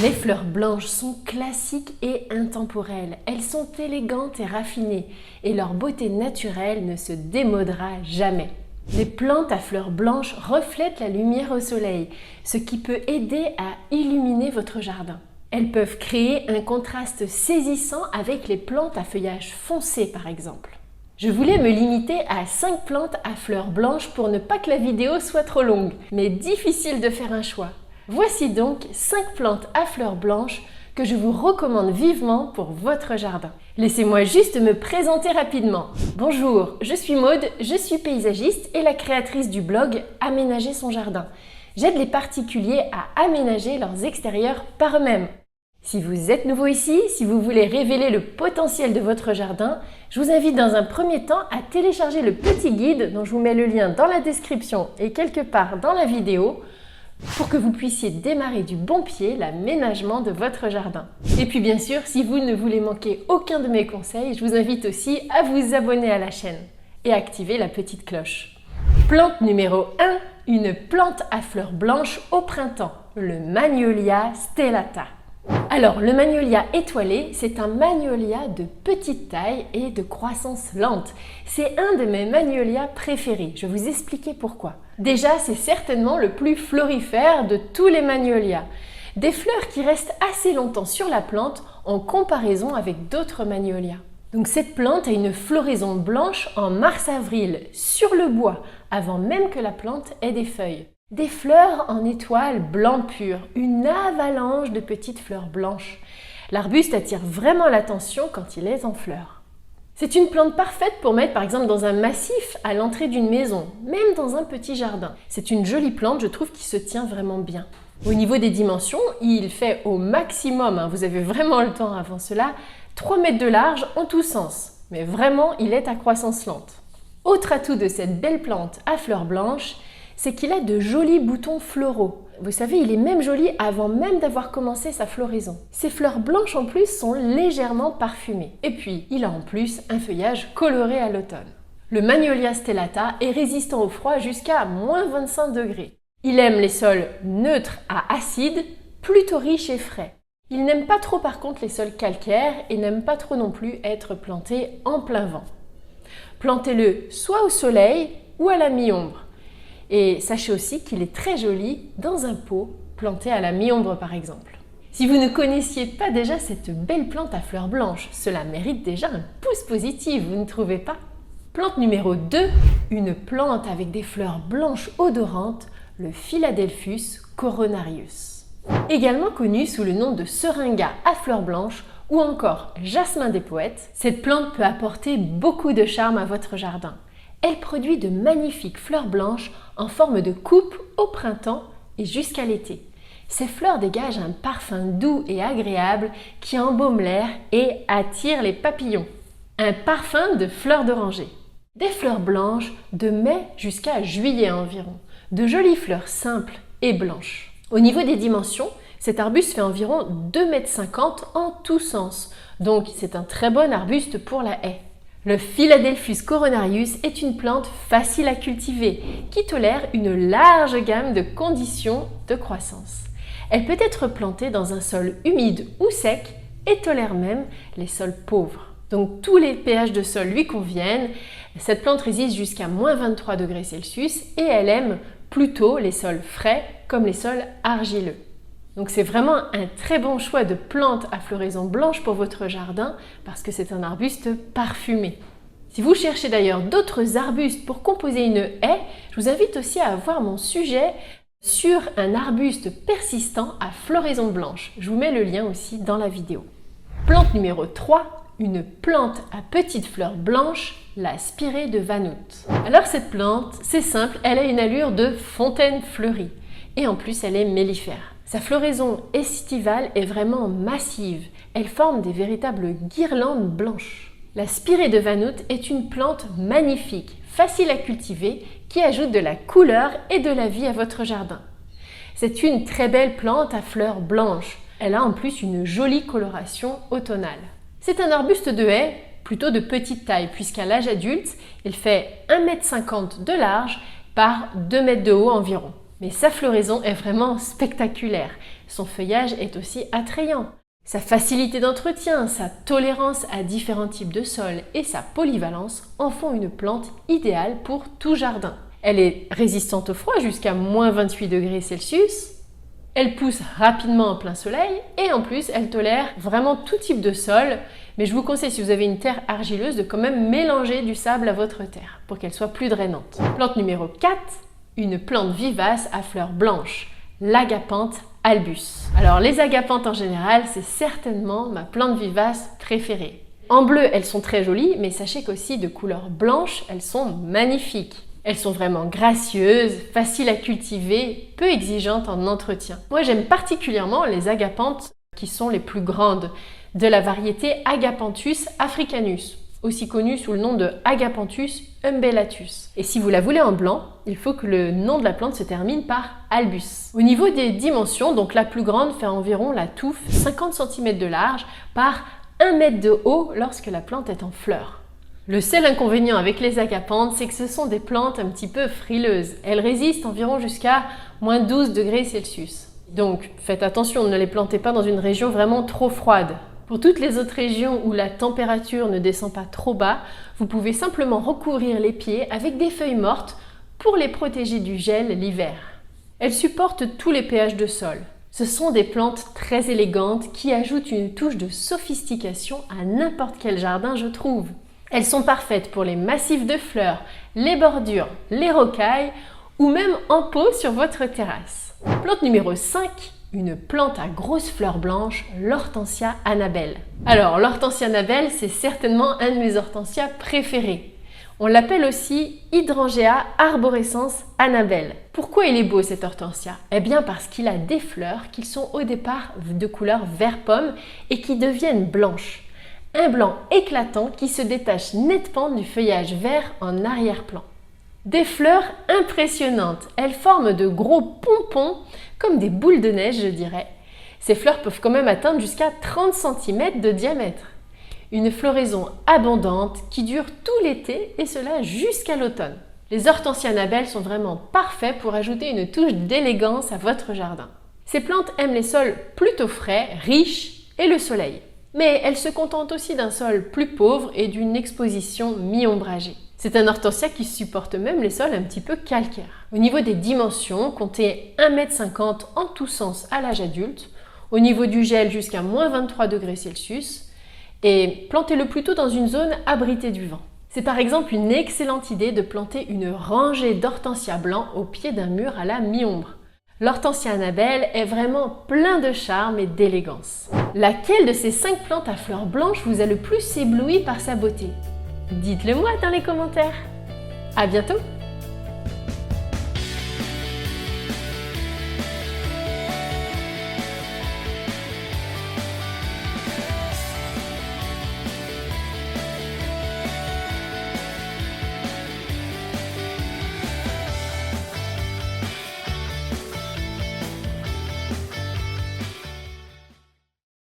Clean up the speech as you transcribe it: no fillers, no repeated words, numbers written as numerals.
Les fleurs blanches sont classiques et intemporelles. Elles sont élégantes et raffinées et leur beauté naturelle ne se démodera jamais. Les plantes à fleurs blanches reflètent la lumière au soleil, ce qui peut aider à illuminer votre jardin. Elles peuvent créer un contraste saisissant avec les plantes à feuillage foncé par exemple. Je voulais me limiter à 5 plantes à fleurs blanches pour ne pas que la vidéo soit trop longue, mais difficile de faire un choix. Voici donc 5 plantes à fleurs blanches que je vous recommande vivement pour votre jardin. Laissez-moi juste me présenter rapidement. Bonjour, je suis Maude, je suis paysagiste et la créatrice du blog Aménager son jardin. J'aide les particuliers à aménager leurs extérieurs par eux-mêmes. Si vous êtes nouveau ici, si vous voulez révéler le potentiel de votre jardin, je vous invite dans un premier temps à télécharger le petit guide dont je vous mets le lien dans la description et quelque part dans la vidéo pour que vous puissiez démarrer du bon pied l'aménagement de votre jardin. Et puis bien sûr, si vous ne voulez manquer aucun de mes conseils, je vous invite aussi à vous abonner à la chaîne et activer la petite cloche. Plante numéro 1, une plante à fleurs blanches au printemps, le Magnolia stellata. Alors, le magnolia étoilé, c'est un magnolia de petite taille et de croissance lente. C'est un de mes magnolias préférés. Je vais vous expliquer pourquoi. Déjà, c'est certainement le plus florifère de tous les magnolias. Des fleurs qui restent assez longtemps sur la plante en comparaison avec d'autres magnolias. Donc cette plante a une floraison blanche en mars-avril sur le bois, avant même que la plante ait des feuilles. Des fleurs en étoiles blanc pur, une avalanche de petites fleurs blanches. L'arbuste attire vraiment l'attention quand il est en fleurs. C'est une plante parfaite pour mettre par exemple dans un massif à l'entrée d'une maison, même dans un petit jardin. C'est une jolie plante, je trouve, qui se tient vraiment bien. Au niveau des dimensions, il fait au maximum, vous avez vraiment le temps avant cela, 3 mètres de large en tous sens. Mais vraiment, il est à croissance lente. Autre atout de cette belle plante à fleurs blanches, c'est qu'il a de jolis boutons floraux. Vous savez, il est même joli avant même d'avoir commencé sa floraison. Ces fleurs blanches en plus sont légèrement parfumées. Et puis, il a en plus un feuillage coloré à l'automne. Le Magnolia stellata est résistant au froid jusqu'à -25 degrés. Il aime les sols neutres à acides, plutôt riches et frais. Il n'aime pas trop par contre les sols calcaires et n'aime pas trop non plus être planté en plein vent. Plantez-le soit au soleil ou à la mi-ombre. Et sachez aussi qu'il est très joli dans un pot planté à la mi-ombre par exemple. Si vous ne connaissiez pas déjà cette belle plante à fleurs blanches, cela mérite déjà un pouce positif, vous ne trouvez pas? Plante numéro 2, une plante avec des fleurs blanches odorantes, le Philadelphus coronarius. Également connu sous le nom de seringa à fleurs blanches ou encore jasmin des poètes, cette plante peut apporter beaucoup de charme à votre jardin. Elle produit de magnifiques fleurs blanches en forme de coupe au printemps et jusqu'à l'été. Ces fleurs dégagent un parfum doux et agréable qui embaume l'air et attire les papillons. Un parfum de fleurs d'oranger. Des fleurs blanches de mai jusqu'à juillet environ. De jolies fleurs simples et blanches. Au niveau des dimensions, cet arbuste fait environ 2,50 m en tous sens. Donc c'est un très bon arbuste pour la haie. Le Philadelphus coronarius est une plante facile à cultiver qui tolère une large gamme de conditions de croissance. Elle peut être plantée dans un sol humide ou sec et tolère même les sols pauvres. Donc tous les pH de sol lui conviennent. Cette plante résiste jusqu'à -23 degrés Celsius et elle aime plutôt les sols frais comme les sols argileux. Donc c'est vraiment un très bon choix de plante à floraison blanche pour votre jardin parce que c'est un arbuste parfumé. Si vous cherchez d'ailleurs d'autres arbustes pour composer une haie, je vous invite aussi à voir mon sujet sur un arbuste persistant à floraison blanche. Je vous mets le lien aussi dans la vidéo. Plante numéro 3, une plante à petites fleurs blanches, la spirée de Vanout. Alors cette plante, c'est simple, elle a une allure de fontaine fleurie et en plus elle est mellifère. Sa floraison estivale est vraiment massive. Elle forme des véritables guirlandes blanches. La spirée de Vanout est une plante magnifique, facile à cultiver, qui ajoute de la couleur et de la vie à votre jardin. C'est une très belle plante à fleurs blanches. Elle a en plus une jolie coloration automnale. C'est un arbuste de haie, plutôt de petite taille, puisqu'à l'âge adulte, il fait 1,50 m de large par 2 m de haut environ. Mais sa floraison est vraiment spectaculaire. Son feuillage est aussi attrayant. Sa facilité d'entretien, sa tolérance à différents types de sols et sa polyvalence en font une plante idéale pour tout jardin. Elle est résistante au froid jusqu'à -28 degrés Celsius. Elle pousse rapidement en plein soleil et en plus, elle tolère vraiment tout type de sol. Mais je vous conseille, si vous avez une terre argileuse, de quand même mélanger du sable à votre terre pour qu'elle soit plus drainante. Plante numéro 4, une plante vivace à fleurs blanches, l'agapanthe albus. Alors les agapanthes en général, c'est certainement ma plante vivace préférée. En bleu, elles sont très jolies, mais sachez qu'aussi de couleur blanche, elles sont magnifiques. Elles sont vraiment gracieuses, faciles à cultiver, peu exigeantes en entretien. Moi, j'aime particulièrement les agapanthes qui sont les plus grandes, de la variété Agapanthus africanus, aussi connue sous le nom de Agapanthus umbellatus. Et si vous la voulez en blanc, il faut que le nom de la plante se termine par albus. Au niveau des dimensions, donc la plus grande fait environ la touffe 50 cm de large par 1 mètre de haut lorsque la plante est en fleurs. Le seul inconvénient avec les agapanthes, c'est que ce sont des plantes un petit peu frileuses. Elles résistent environ jusqu'à -12 degrés Celsius. Donc faites attention, ne les plantez pas dans une région vraiment trop froide. Pour toutes les autres régions où la température ne descend pas trop bas, vous pouvez simplement recouvrir les pieds avec des feuilles mortes pour les protéger du gel l'hiver. Elles supportent tous les pH de sol. Ce sont des plantes très élégantes qui ajoutent une touche de sophistication à n'importe quel jardin, je trouve. Elles sont parfaites pour les massifs de fleurs, les bordures, les rocailles ou même en pot sur votre terrasse. Plante numéro 5, une plante à grosses fleurs blanches, l'hortensia Annabelle. Alors l'hortensia Annabelle, c'est certainement un de mes hortensias préférés. On l'appelle aussi Hydrangea arborescens Annabelle. Pourquoi il est beau cet hortensia? Eh bien parce qu'il a des fleurs qui sont au départ de couleur vert pomme et qui deviennent blanches. Un blanc éclatant qui se détache nettement du feuillage vert en arrière-plan. Des fleurs impressionnantes, elles forment de gros pompons, comme des boules de neige je dirais. Ces fleurs peuvent quand même atteindre jusqu'à 30 cm de diamètre. Une floraison abondante qui dure tout l'été et cela jusqu'à l'automne. Les hortensias Annabelle sont vraiment parfaits pour ajouter une touche d'élégance à votre jardin. Ces plantes aiment les sols plutôt frais, riches et le soleil. Mais elles se contentent aussi d'un sol plus pauvre et d'une exposition mi-ombragée. C'est un hortensia qui supporte même les sols un petit peu calcaires. Au niveau des dimensions, comptez 1,50 m en tous sens à l'âge adulte, au niveau du gel jusqu'à -23 degrés Celsius, et plantez-le plutôt dans une zone abritée du vent. C'est par exemple une excellente idée de planter une rangée d'hortensias blancs au pied d'un mur à la mi-ombre. L'hortensia Annabelle est vraiment plein de charme et d'élégance. Laquelle de ces 5 plantes à fleurs blanches vous a le plus ébloui par sa beauté? Dites-le moi dans les commentaires. À bientôt!